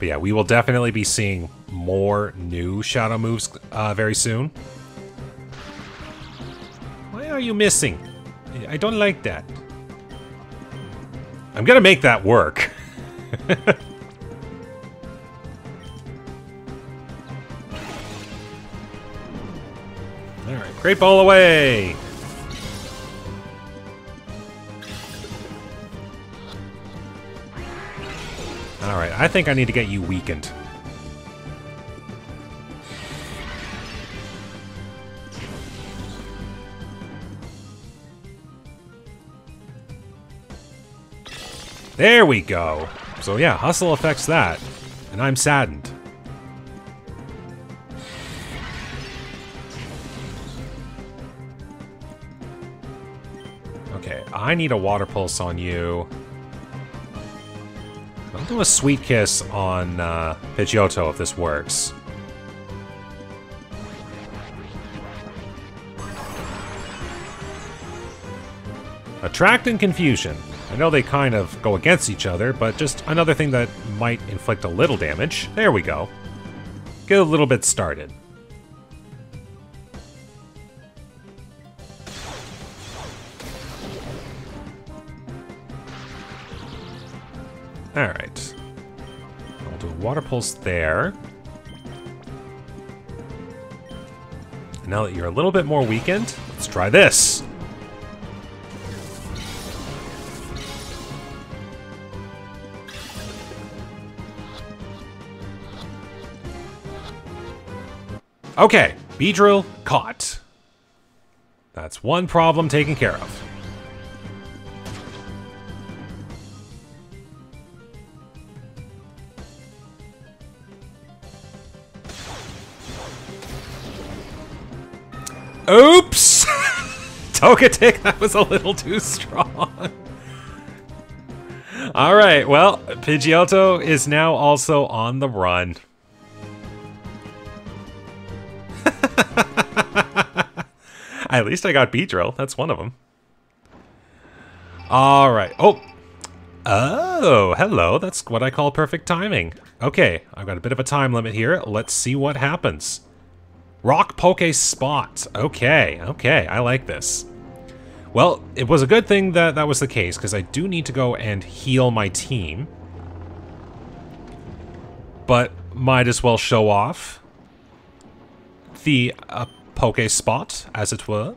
But yeah, we will definitely be seeing more new Shadow moves very soon. Why are you missing? I don't like that. I'm going to make that work. Alright, Great Ball away! Alright, I think I need to get you weakened. There we go! So yeah, Hustle affects that, and I'm saddened. Okay, I need a Water Pulse on you. I'll do a Sweet Kiss on Pidgeotto if this works. Attract and Confusion. I know they kind of go against each other, but just another thing that might inflict a little damage. There we go. Get a little bit started. Alright. I'll do a Water Pulse there. Now that you're a little bit more weakened, let's try this. Okay, Beedrill caught. That's one problem taken care of. Oops! Togetic, that was a little too strong. Alright, well, Pidgeotto is now also on the run. At least I got Beedrill. That's one of them. Alright. Oh! Oh, hello. That's what I call perfect timing. Okay, I've got a bit of a time limit here. Let's see what happens. Rock Poke Spot. Okay, okay, I like this. Well, it was a good thing that that was the case, because I do need to go and heal my team. But might as well show off the poke spot, as it were.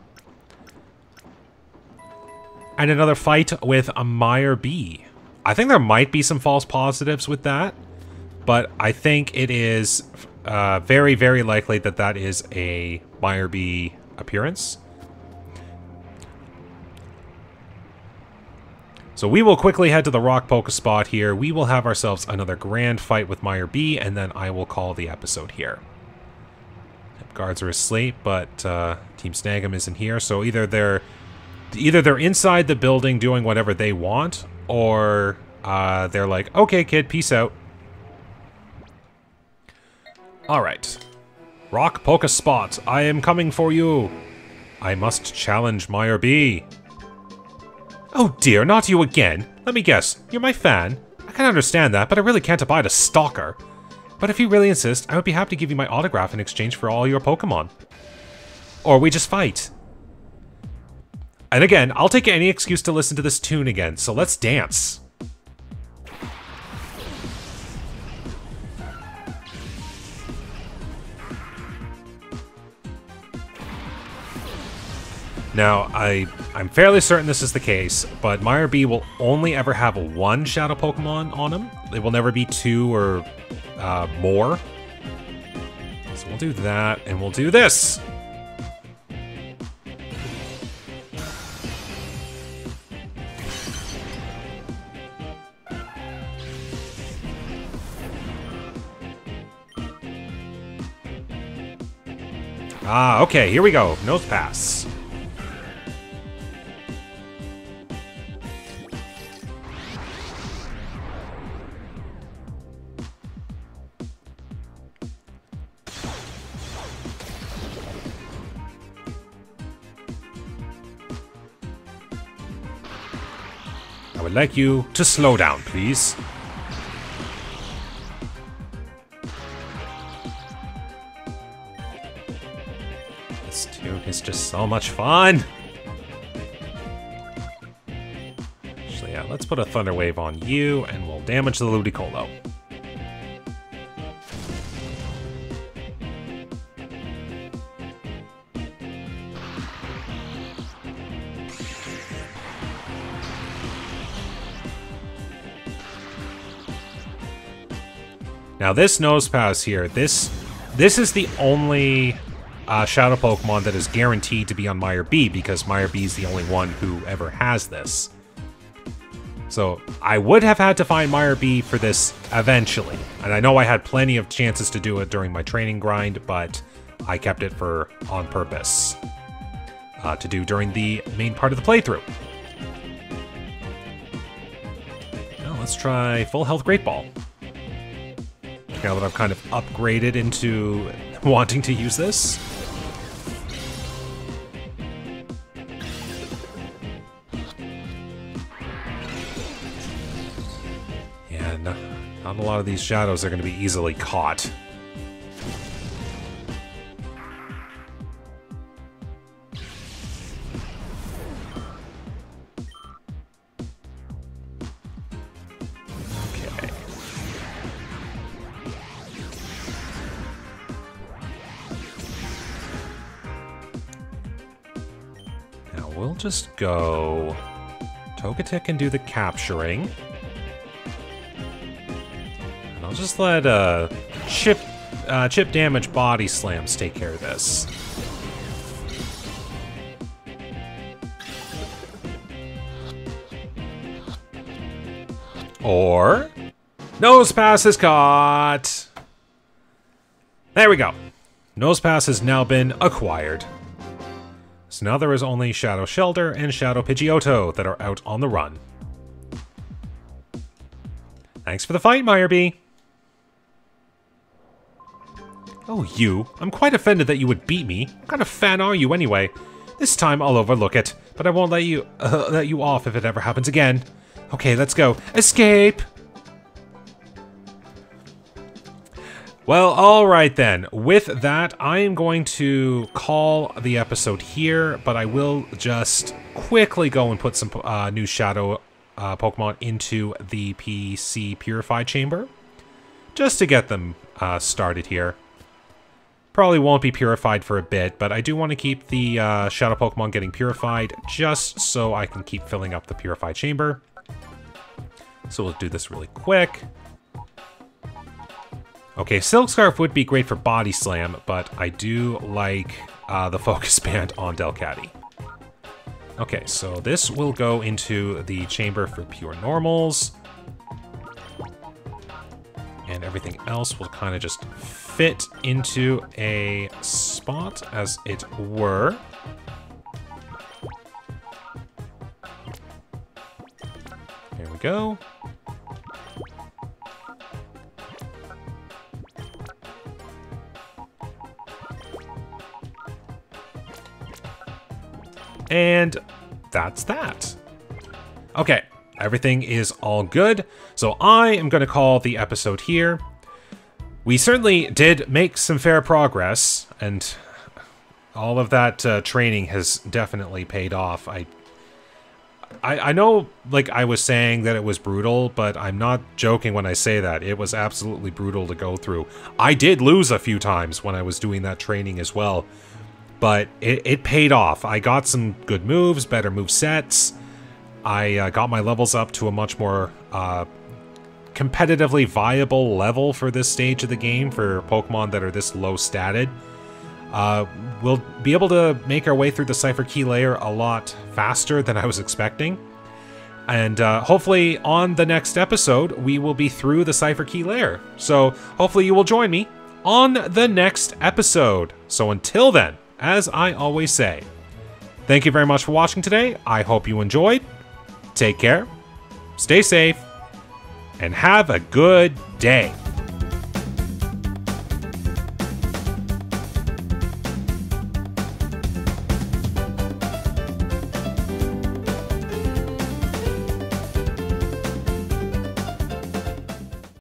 And another fight with a Meyer B. I think there might be some false positives with that, but I think it is very, very likely that that is a Meyer B appearance. So we will quickly head to the rock poke spot here. We will have ourselves another grand fight with Meyer B, and then I will call the episode here. Guards are asleep, but Team Snag'em isn't here, so either they're inside the building doing whatever they want, or they're like, okay, kid, peace out. Alright. Rock Polka Spot, I am coming for you. I must challenge Meyer B. Oh dear, not you again. Let me guess, you're my fan. I can understand that, but I really can't abide a stalker. But if you really insist, I would be happy to give you my autograph in exchange for all your Pokemon. Or we just fight. And again, I'll take any excuse to listen to this tune again, so let's dance. Now, I'm fairly certain this is the case, but Meyer B will only ever have one Shadow Pokemon on him. It will never be two or more. So we'll do that, and we'll do this! Ah, okay, here we go. Nose pass. I would like you to slow down, please. This tune is just so much fun. Actually, yeah, let's put a Thunder Wave on you, and we'll damage the Ludicolo. Now this Nose Pass here, this is the only Shadow Pokemon that is guaranteed to be on Meyer B, because Meyer B is the only one who ever has this. So I would have had to find Meyer B for this eventually, and I know I had plenty of chances to do it during my training grind, but I kept it for on purpose to do during the main part of the playthrough. Now let's try Full Health Great Ball. Now that I've kind of upgraded into wanting to use this. Yeah, not a lot of these shadows are going to be easily caught. We'll just go Togetic and do the capturing. And I'll just let Chip Damage Body Slams take care of this. Or Nose Pass is caught. There we go. Nose Pass has now been acquired. So now there is only Shadow Shelter and Shadow Pidgeotto that are out on the run. Thanks for the fight, Meyer B. Oh, you. I'm quite offended that you would beat me. What kind of fan are you anyway? This time I'll overlook it, but I won't let you off if it ever happens again. Okay, let's go. Escape! Well, alright then. With that, I am going to call the episode here, but I will just quickly go and put some new Shadow Pokemon into the PC Purify Chamber, just to get them started here. Probably won't be purified for a bit, but I do want to keep the Shadow Pokemon getting purified, just so I can keep filling up the Purify Chamber. So we'll do this really quick. Okay, Silk Scarf would be great for Body Slam, but I do like the Focus Band on Delcatty. Okay, so this will go into the chamber for pure normals. And everything else will kind of just fit into a spot, as it were. Here we go. And that's that. Okay, everything is all good. So I am going to call the episode here. We certainly did make some fair progress, and all of that training has definitely paid off. I know, like I was saying, that it was brutal, but I'm not joking when I say that. It was absolutely brutal to go through. I did lose a few times when I was doing that training as well. But it paid off. I got some good moves, better move sets. I got my levels up to a much more competitively viable level for this stage of the game for Pokemon that are this low statted. We'll be able to make our way through the Cipher Key Lair a lot faster than I was expecting. And hopefully on the next episode, we will be through the Cipher Key Lair. So hopefully you will join me on the next episode. So until then, as I always say, thank you very much for watching today. I hope you enjoyed. Take care, stay safe, and have a good day.